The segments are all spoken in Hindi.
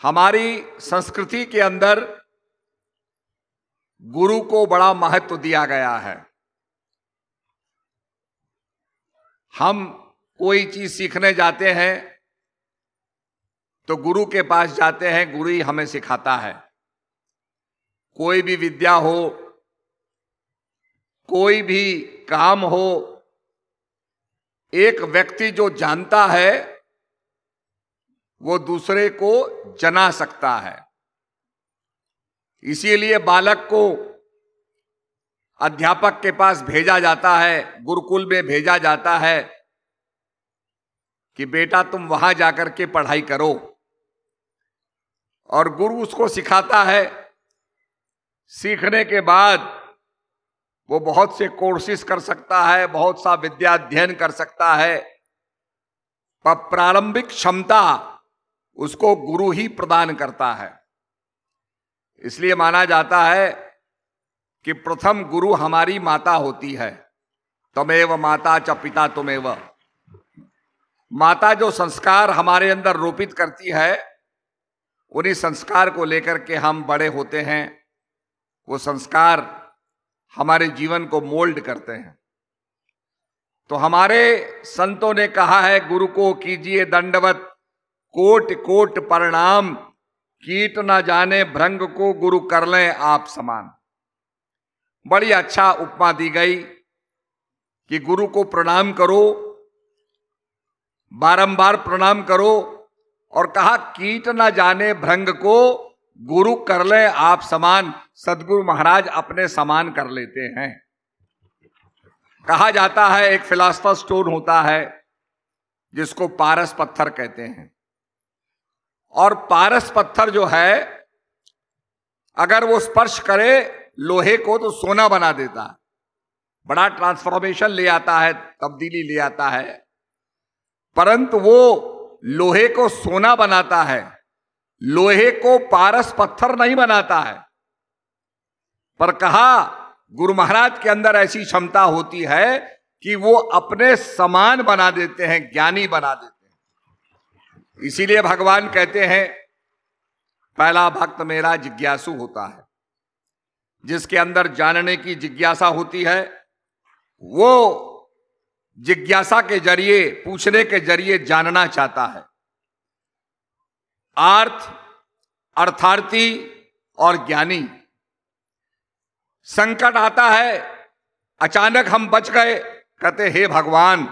हमारी संस्कृति के अंदर गुरु को बड़ा महत्व दिया गया है। हम कोई चीज सीखने जाते हैं तो गुरु के पास जाते हैं, गुरु ही हमें सिखाता है। कोई भी विद्या हो, कोई भी काम हो, एक व्यक्ति जो जानता है वो दूसरे को जना सकता है। इसीलिए बालक को अध्यापक के पास भेजा जाता है, गुरुकुल में भेजा जाता है कि बेटा तुम वहां जाकर के पढ़ाई करो, और गुरु उसको सिखाता है। सीखने के बाद वो बहुत से कोर्सेज कर सकता है, बहुत सा विद्या अध्ययन कर सकता है, पर प्रारंभिक क्षमता उसको गुरु ही प्रदान करता है। इसलिए माना जाता है कि प्रथम गुरु हमारी माता होती है। तमेव माता च पिता तुमेव। माता जो संस्कार हमारे अंदर रोपित करती है, उन्हीं संस्कार को लेकर के हम बड़े होते हैं। वो संस्कार हमारे जीवन को मोल्ड करते हैं। तो हमारे संतों ने कहा है, गुरु को कीजिए दंडवत, कोट कोट प्रणाम, कीट न जाने भृंग को गुरु कर लें आप समान। बड़ी अच्छा उपमा दी गई कि गुरु को प्रणाम करो, बारंबार प्रणाम करो, और कहा कीट न जाने भृंग को गुरु कर ले आप समान। सदगुरु महाराज अपने समान कर लेते हैं। कहा जाता है एक फिलॉसफर स्टोन होता है जिसको पारस पत्थर कहते हैं, और पारस पत्थर जो है अगर वो स्पर्श करे लोहे को तो सोना बना देता है। बड़ा ट्रांसफॉर्मेशन ले आता है, तब्दीली ले आता है, परंतु वो लोहे को सोना बनाता है, लोहे को पारस पत्थर नहीं बनाता है। पर कहा गुरु महाराज के अंदर ऐसी क्षमता होती है कि वो अपने समान बना देते हैं, ज्ञानी बना देते हैं। इसीलिए भगवान कहते हैं पहला भक्त मेरा जिज्ञासु होता है। जिसके अंदर जानने की जिज्ञासा होती है, वो जिज्ञासा के जरिए, पूछने के जरिए जानना चाहता है। आर्थ, अर्थार्थी और ज्ञानी। संकट आता है, अचानक हम बच गए, कहते हे भगवान,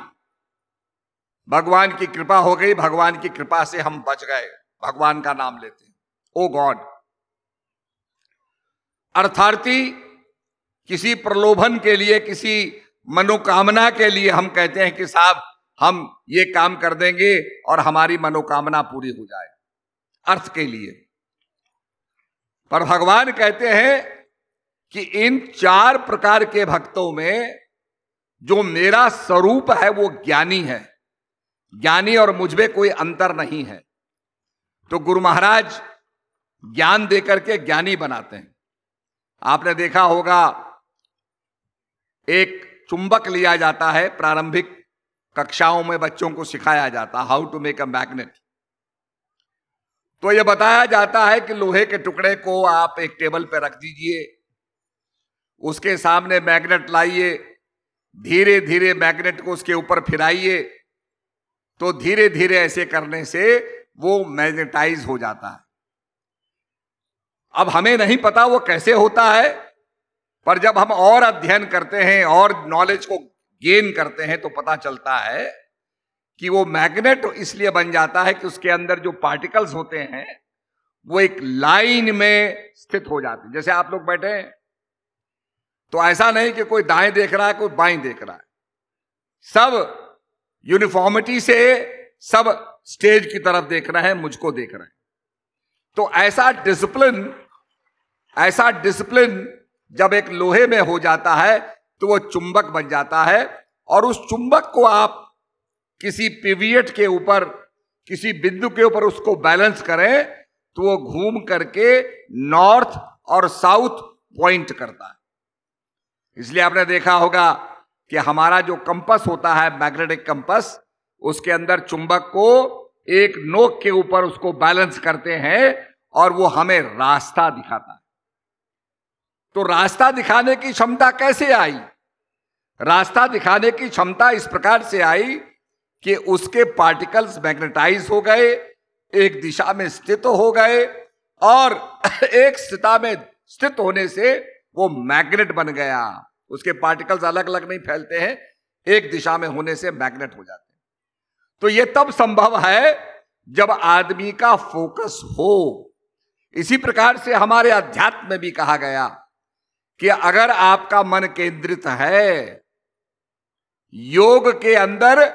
भगवान की कृपा हो गई, भगवान की कृपा से हम बच गए, भगवान का नाम लेते हैं, ओ गॉड। अर्थार्थी, किसी प्रलोभन के लिए, किसी मनोकामना के लिए हम कहते हैं कि साहब हम ये काम कर देंगे और हमारी मनोकामना पूरी हो जाए, अर्थ के लिए। पर भगवान कहते हैं कि इन चार प्रकार के भक्तों में जो मेरा स्वरूप है वो ज्ञानी है। ज्ञानी और मुझ में कोई अंतर नहीं है। तो गुरु महाराज ज्ञान देकर के ज्ञानी बनाते हैं। आपने देखा होगा एक चुंबक लिया जाता है, प्रारंभिक कक्षाओं में बच्चों को सिखाया जाता है how to make a magnet. तो यह बताया जाता है कि लोहे के टुकड़े को आप एक टेबल पर रख दीजिए, उसके सामने मैग्नेट लाइए, धीरे धीरे मैग्नेट को उसके ऊपर फिराइए, तो धीरे धीरे ऐसे करने से वो मैग्नेटाइज हो जाता है। अब हमें नहीं पता वो कैसे होता है, पर जब हम और अध्ययन करते हैं और नॉलेज को गेन करते हैं तो पता चलता है कि वो मैग्नेट इसलिए बन जाता है कि उसके अंदर जो पार्टिकल्स होते हैं वो एक लाइन में स्थित हो जाते हैं। जैसे आप लोग बैठे हैं तो ऐसा नहीं कि कोई दाएं देख रहा है, कोई बाएं देख रहा है, सब यूनिफॉर्मिटी से सब स्टेज की तरफ देख रहे हैं, मुझको देख रहे हैं। तो ऐसा डिसिप्लिन जब एक लोहे में हो जाता है तो वो चुंबक बन जाता है, और उस चुंबक को आप किसी पिवियट के ऊपर, किसी बिंदु के ऊपर उसको बैलेंस करें तो वो घूम करके नॉर्थ और साउथ पॉइंट करता है। इसलिए आपने देखा होगा कि हमारा जो कंपास होता है, मैग्नेटिक कंपास, उसके अंदर चुंबक को एक नोक के ऊपर उसको बैलेंस करते हैं और वो हमें रास्ता दिखाता है। तो रास्ता दिखाने की क्षमता कैसे आई? रास्ता दिखाने की क्षमता इस प्रकार से आई कि उसके पार्टिकल्स मैग्नेटाइज हो गए, एक दिशा में स्थित हो गए, और एक दिशा में स्थित होने से वो मैग्नेट बन गया। उसके पार्टिकल्स अलग अलग नहीं फैलते हैं, एक दिशा में होने से मैग्नेट हो जाते हैं। तो ये तब संभव है जब आदमी का फोकस हो। इसी प्रकार से हमारे अध्यात्म में भी कहा गया कि अगर आपका मन केंद्रित है, योग के अंदर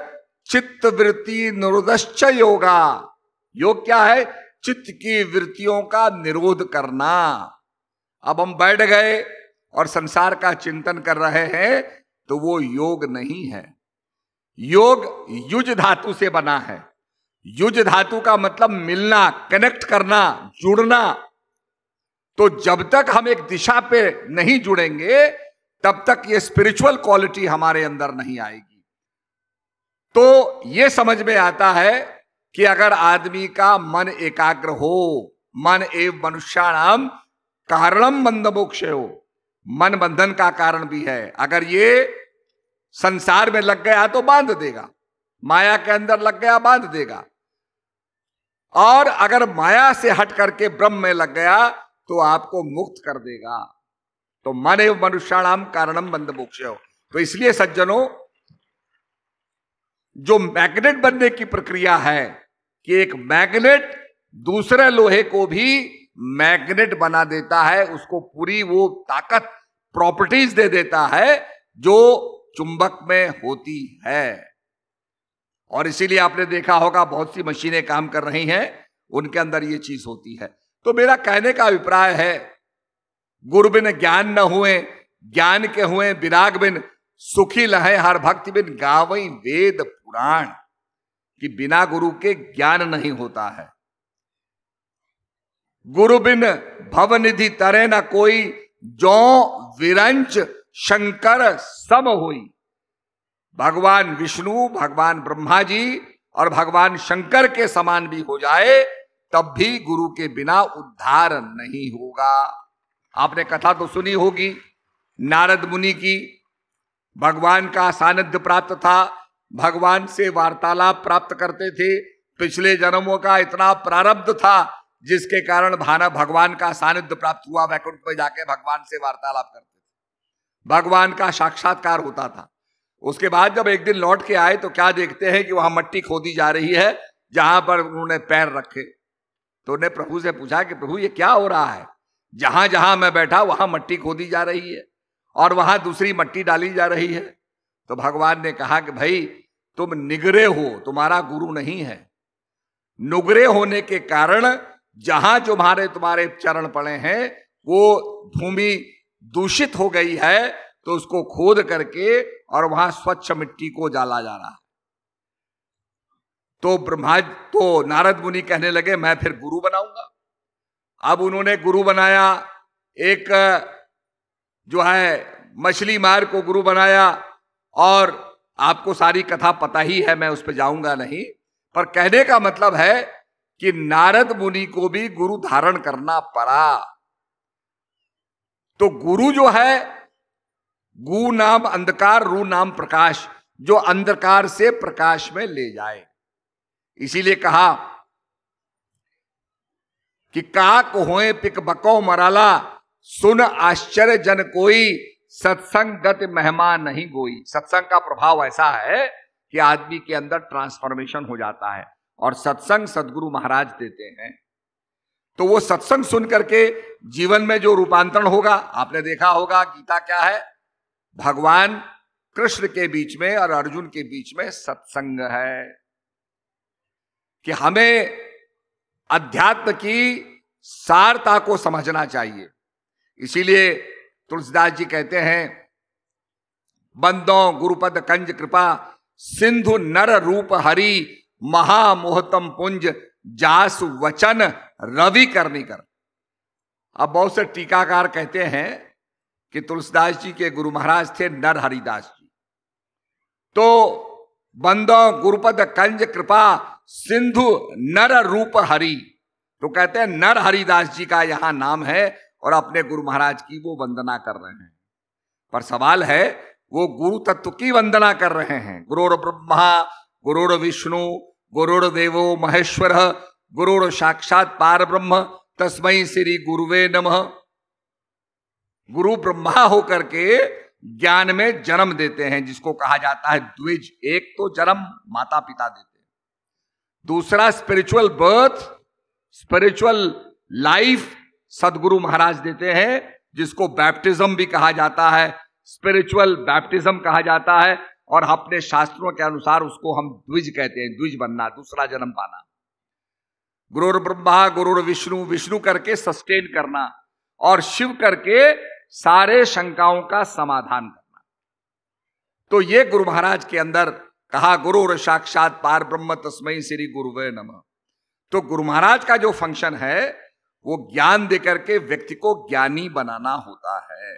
चित्त वृत्ति निरोधश्च योगा। योग क्या है? चित्त की वृत्तियों का निरोध करना। अब हम बैठ गए और संसार का चिंतन कर रहे हैं तो वो योग नहीं है। योग युज धातु से बना है। युज धातु का मतलब मिलना, कनेक्ट करना, जुड़ना। तो जब तक हम एक दिशा पे नहीं जुड़ेंगे तब तक ये स्पिरिचुअल क्वालिटी हमारे अंदर नहीं आएगी। तो ये समझ में आता है कि अगर आदमी का मन एकाग्र हो, मन एव मनुष्याणाम कारणम बंध मोक्ष हो, मन बंधन का कारण भी है। अगर ये संसार में लग गया तो बांध देगा, माया के अंदर लग गया बांध देगा, और अगर माया से हट करके ब्रह्म में लग गया तो आपको मुक्त कर देगा। तो मन एव मनुष्याणाम कारणम बंध मोक्ष हो। तो इसलिए सज्जनों, जो मैग्नेट बनने की प्रक्रिया है कि एक मैग्नेट दूसरे लोहे को भी मैग्नेट बना देता है, उसको पूरी वो ताकत, प्रॉपर्टीज दे देता है जो चुंबक में होती है। और इसीलिए आपने देखा होगा बहुत सी मशीनें काम कर रही हैं, उनके अंदर ये चीज होती है। तो मेरा कहने का अभिप्राय है, गुरु बिन ज्ञान न हुए, ज्ञान के हुए विराग बिन सुखी लहे हर भक्ति बिन गावई वेद पुराण। कि बिना गुरु के ज्ञान नहीं होता है। गुरु बिन भवनिधि तरे न कोई, जो विरंच शंकर सम होई। भगवान विष्णु, भगवान ब्रह्मा जी और भगवान शंकर के समान भी हो जाए तब भी गुरु के बिना उद्धार नहीं होगा। आपने कथा तो सुनी होगी नारद मुनि की। भगवान का सानिध्य प्राप्त था, भगवान से वार्तालाप प्राप्त करते थे। पिछले जन्मों का इतना प्रारब्ध था जिसके कारण भगवान का सानिध्य प्राप्त हुआ। वैकुंठ में जाके भगवान से वार्तालाप करते थे, भगवान का साक्षात्कार होता था। उसके बाद जब एक दिन लौट के आए तो क्या देखते हैं कि वहां मट्टी खोदी जा रही है जहां पर उन्होंने पैर रखे। तो उन्होंने प्रभु से पूछा कि प्रभु ये क्या हो रहा है? जहां जहां मैं बैठा वहां मट्टी खोदी जा रही है और वहां दूसरी मट्टी डाली जा रही है। तो भगवान ने कहा कि भाई तुम निगरे हो, तुम्हारा गुरु नहीं है। नुगरे होने के कारण जहां तुम्हारे चरण पड़े हैं वो भूमि दूषित हो गई है, तो उसको खोद करके और वहां स्वच्छ मिट्टी को डाला जा रहा है। तो नारद मुनि कहने लगे मैं फिर गुरु बनाऊंगा। अब उन्होंने गुरु बनाया, एक जो है मछली मार को गुरु बनाया। और आपको सारी कथा पता ही है, मैं उस पर जाऊंगा नहीं। पर कहने का मतलब है कि नारद मुनि को भी गुरु धारण करना पड़ा। तो गुरु जो है, गु नाम अंधकार, रू नाम प्रकाश, जो अंधकार से प्रकाश में ले जाए। इसीलिए कहा कि काक होए पिक बको मराला, सुन आश्चर्य जन कोई, सत्संग गत मेहमान नहीं गोई। सत्संग का प्रभाव ऐसा है कि आदमी के अंदर ट्रांसफॉर्मेशन हो जाता है, और सत्संग सदगुरु महाराज देते हैं। तो वो सत्संग सुन करके जीवन में जो रूपांतरण होगा, आपने देखा होगा गीता क्या है, भगवान कृष्ण के बीच में और अर्जुन के बीच में सत्संग है। कि हमें अध्यात्म की सारता को समझना चाहिए। इसीलिए तुलसीदास जी कहते हैं, बंदो गुरुपद कंज कृपा, सिंधु नर रूप हरि, महामोहतम पुंज, जास वचन रवि करनी कर। अब बहुत से टीकाकार कहते हैं कि तुलसीदास जी के गुरु महाराज थे नर हरिदास जी। तो बंदो गुरुपद कंज कृपा, सिंधु नर रूप हरि। तो कहते हैं नर हरिदास जी का यहां नाम है और अपने गुरु महाराज की वो वंदना कर रहे हैं। पर सवाल है वो गुरु तत्व की वंदना कर रहे हैं। गुरुर् ब्रह्मा गुरुर् विष्णु गुरुर्देवो महेश्वर गुरुर् साक्षात पार ब्रह्म तस्मै श्री गुरुवे नमः। गुरु ब्रह्मा होकर के ज्ञान में जन्म देते हैं, जिसको कहा जाता है द्विज। एक तो जन्म माता पिता देते हैं, दूसरा स्पिरिचुअल बर्थ, स्पिरिचुअल लाइफ सदगुरु महाराज देते हैं, जिसको बैप्टिज्म भी कहा जाता है, स्पिरिचुअल बैप्टिज्म कहा जाता है। और अपने शास्त्रों के अनुसार उसको हम द्विज कहते हैं, द्विज बनना, दूसरा जन्म पाना। गुरुर् ब्रह्मा गुरुर् विष्णु, विष्णु करके सस्टेन करना और शिव करके सारे शंकाओं का समाधान करना। तो ये गुरु महाराज के अंदर कहा गुरुर् साक्षात पार ब्रह्म तस्मै श्री गुरुवे नमः। तो गुरु महाराज का जो फंक्शन है वो ज्ञान देकर के व्यक्ति को ज्ञानी बनाना होता है।